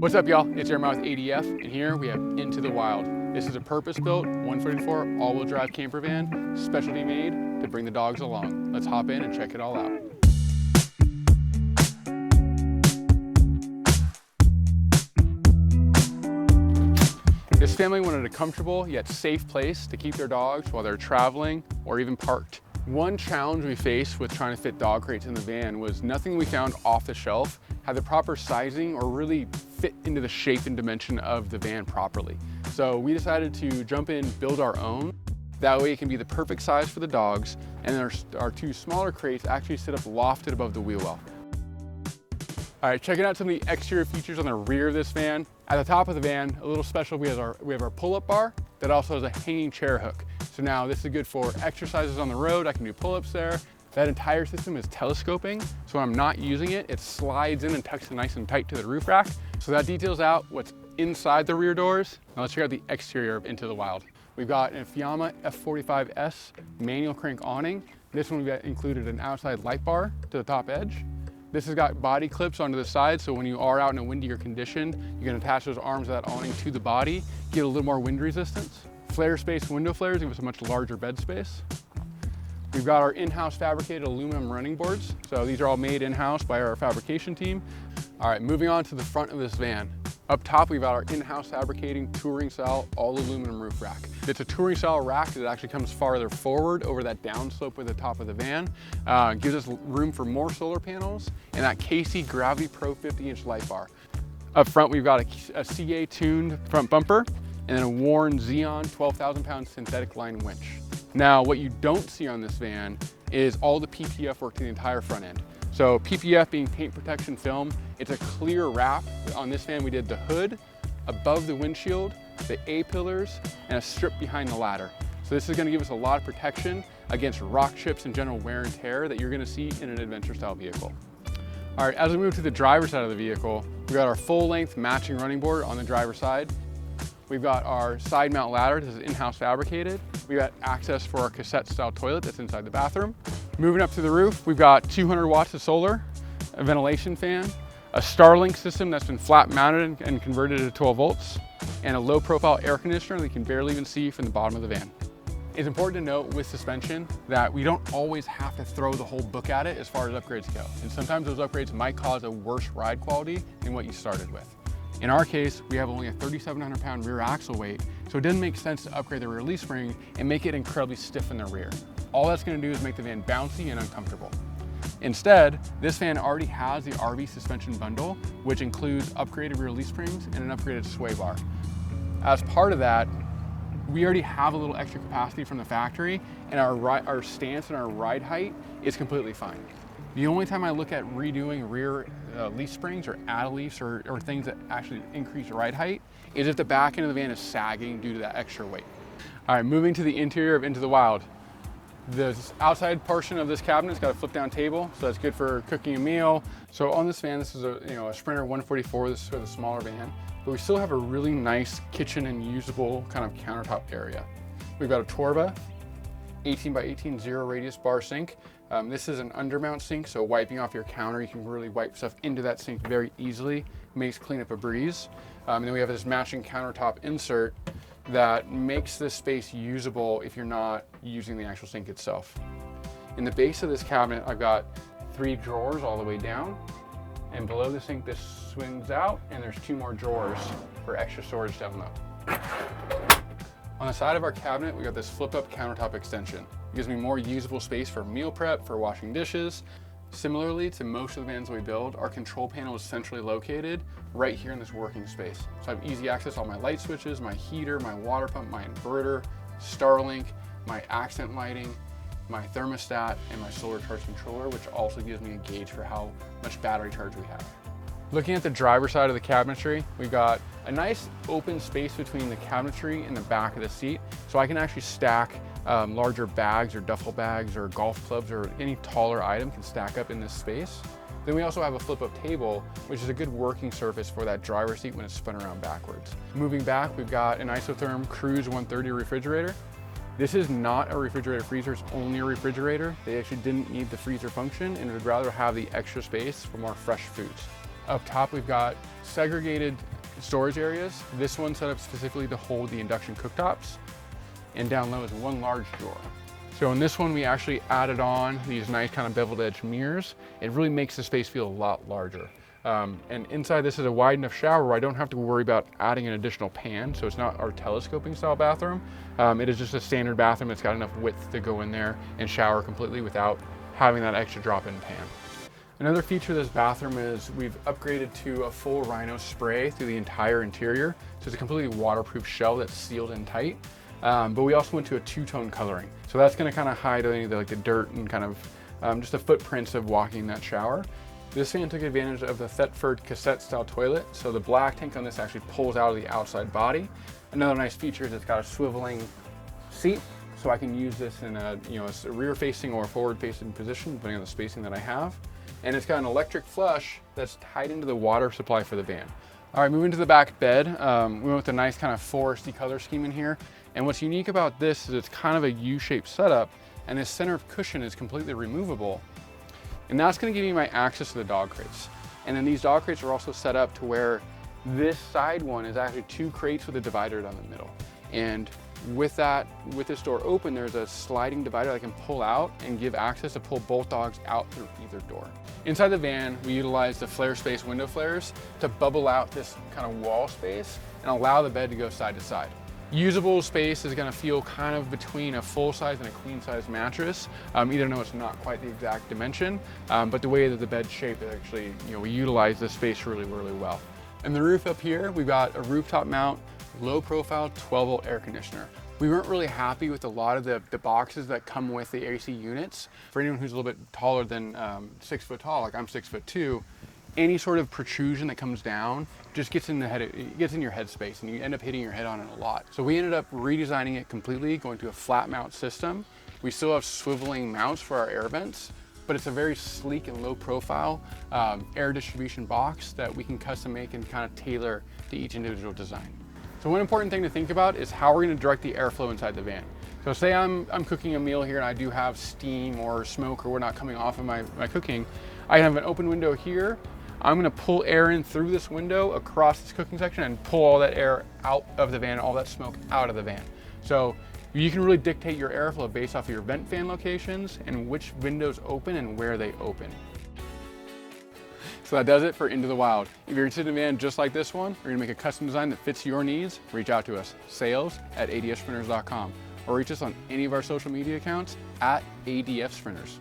What's up, y'all? It's Jeremiah with ADF, and here we have Into the Wild. This is a purpose-built 144 all-wheel drive camper van, specialty made to bring the dogs along. Let's hop in and check it all out. This family wanted a comfortable yet safe place to keep their dogs while they're traveling or even parked. One challenge we faced with trying to fit dog crates in the van was nothing we found off the shelf had the proper sizing or really fit into the shape and dimension of the van properly. So we decided to jump in, build our own. That way it can be the perfect size for the dogs, and our two smaller crates actually sit up lofted above the wheel well. All right, checking out some of the exterior features on the rear of this van. At the top of the van, a little special, we have our pull-up bar that also has a hanging chair hook. So now this is good for exercises on the road. I can do pull-ups there. That entire system is telescoping, so when I'm not using it, it slides in and tucks it nice and tight to the roof rack. So that details out what's inside the rear doors. Now let's check out the exterior of Into the Wild. We've got an Fiamma F45S manual crank awning. This one we've got included an outside light bar to the top edge. This has got body clips onto the side, so when you are out in a windier condition, you can attach those arms of that awning to the body, get a little more wind resistance. Flare space window flares give us a much larger bed space. We've got our in-house fabricated aluminum running boards. So these are all made in-house by our fabrication team. All right, moving on to the front of this van. Up top, we've got our in-house fabricating touring style all aluminum roof rack. It's a touring style rack that actually comes farther forward over that downslope at the top of the van. Gives us room for more solar panels and that KC Gravity Pro 50-inch light bar. Up front, we've got a CA tuned front bumper and then a worn Xeon 12,000-pound synthetic line winch. Now, what you don't see on this van is all the PPF work to the entire front end. So PPF being paint protection film, it's a clear wrap. On this van, we did the hood, above the windshield, the A-pillars, and a strip behind the ladder. So this is gonna give us a lot of protection against rock chips and general wear and tear that you're gonna see in an adventure style vehicle. All right, as we move to the driver's side of the vehicle, we got our full length matching running board on the driver's side. We've got our side mount ladder, this is in-house fabricated. We've got access for our cassette style toilet that's inside the bathroom. Moving up to the roof, we've got 200 watts of solar, a ventilation fan, a Starlink system that's been flat mounted and converted to 12 volts, and a low profile air conditioner that you can barely even see from the bottom of the van. It's important to note with suspension that we don't always have to throw the whole book at it as far as upgrades go. And sometimes those upgrades might cause a worse ride quality than what you started with. In our case, we have only a 3,700 pound rear axle weight, so it didn't make sense to upgrade the rear leaf spring and make it incredibly stiff in the rear. All that's gonna do is make the van bouncy and uncomfortable. Instead, this van already has the RV suspension bundle, which includes upgraded rear leaf springs and an upgraded sway bar. As part of that, we already have a little extra capacity from the factory, and our stance and our ride height is completely fine. The only time I look at redoing rear leaf springs or add leafs or things that actually increase ride height is if the back end of the van is sagging due to that extra weight. All right, moving to the interior of Into the Wild. The outside portion of this cabinet's got a flip down table, so that's good for cooking a meal. So on this van, this is a Sprinter 144, this is for the smaller van, but we still have a really nice kitchen and usable kind of countertop area. We've got a Torva 18 by 18 zero radius bar sink. This is an undermount sink, so wiping off your counter, you can really wipe stuff into that sink very easily. Makes cleanup a breeze. And then we have this matching countertop insert that makes this space usable if you're not using the actual sink itself. In the base of this cabinet, I've got 3 drawers all the way down, and below the sink this swings out, and there's 2 more drawers for extra storage down low. On the side of our cabinet, we got this flip-up countertop extension. It gives me more usable space for meal prep, for washing dishes. Similarly to most of the vans we build, our control panel is centrally located right here in this working space. So I have easy access to all my light switches, my heater, my water pump, my inverter, Starlink, my accent lighting, my thermostat, and my solar charge controller, which also gives me a gauge for how much battery charge we have. Looking at the driver's side of the cabinetry, we've got a nice open space between the cabinetry and the back of the seat, so I can actually stack larger bags or duffel bags or golf clubs or any taller item can stack up in this space. Then we also have a flip-up table, which is a good working surface for that driver's seat when it's spun around backwards. Moving back, we've got an Isotherm Cruise 130 refrigerator. This is not a refrigerator freezer, it's only a refrigerator. They actually didn't need the freezer function and would rather have the extra space for more fresh foods. Up top, we've got segregated storage areas. This one's set up specifically to hold the induction cooktops, and down low is one large drawer. So in this one, we actually added on these nice kind of beveled edge mirrors. It really makes the space feel a lot larger. And inside this is a wide enough shower where I don't have to worry about adding an additional pan. So it's not our telescoping style bathroom. It is just a standard bathroom. It's got enough width to go in there and shower completely without having that extra drop-in pan. Another feature of this bathroom is we've upgraded to a full Rhino spray through the entire interior. So it's a completely waterproof shell that's sealed in tight. But we also went to a two-tone coloring. So that's gonna kind of hide any of the dirt and kind of just the footprints of walking in that shower. This fan took advantage of the Thetford cassette style toilet. So the black tank on this actually pulls out of the outside body. Another nice feature is it's got a swiveling seat. So I can use this in a rear facing or forward facing position, depending on the spacing that I have. And it's got an electric flush that's tied into the water supply for the van. All right, moving to the back bed. We went with a nice kind of foresty color scheme in here. And what's unique about this is it's kind of a U-shaped setup, and this center cushion is completely removable. And that's gonna give me my access to the dog crates. And then these dog crates are also set up to where this side one is actually two crates with a divider down the middle. And with this door open, there's a sliding divider that I can pull out and give access to pull both dogs out through either door. Inside the van, we utilized the flare space window flares to bubble out this kind of wall space and allow the bed to go side to side. Usable space is going to feel kind of between a full size and a queen size mattress, even though it's not quite the exact dimension, but the way that the bed's shaped, it actually, we utilize this space really, really well. And the roof up here, we've got a rooftop mount, low profile 12-volt air conditioner. We weren't really happy with a lot of the boxes that come with the AC units. For anyone who's a little bit taller than 6 foot tall, like I'm 6'2", any sort of protrusion that comes down just gets in the head, it gets in your head space, and you end up hitting your head on it a lot. So we ended up redesigning it completely, going to a flat mount system. We still have swiveling mounts for our air vents, but it's a very sleek and low profile air distribution box that we can custom make and kind of tailor to each individual design. So one important thing to think about is how we're going to direct the airflow inside the van. So say I'm cooking a meal here and I do have steam or smoke or whatnot coming off of my cooking. I have an open window here. I'm gonna pull air in through this window across this cooking section and pull all that air out of the van, all that smoke out of the van. So you can really dictate your airflow based off of your vent fan locations and which windows open and where they open. So that does it for Into the Wild. If you're interested in a van just like this one, we're gonna make a custom design that fits your needs, reach out to us, sales@adfsprinters.com, or reach us on any of our social media accounts @ADF Sprinters.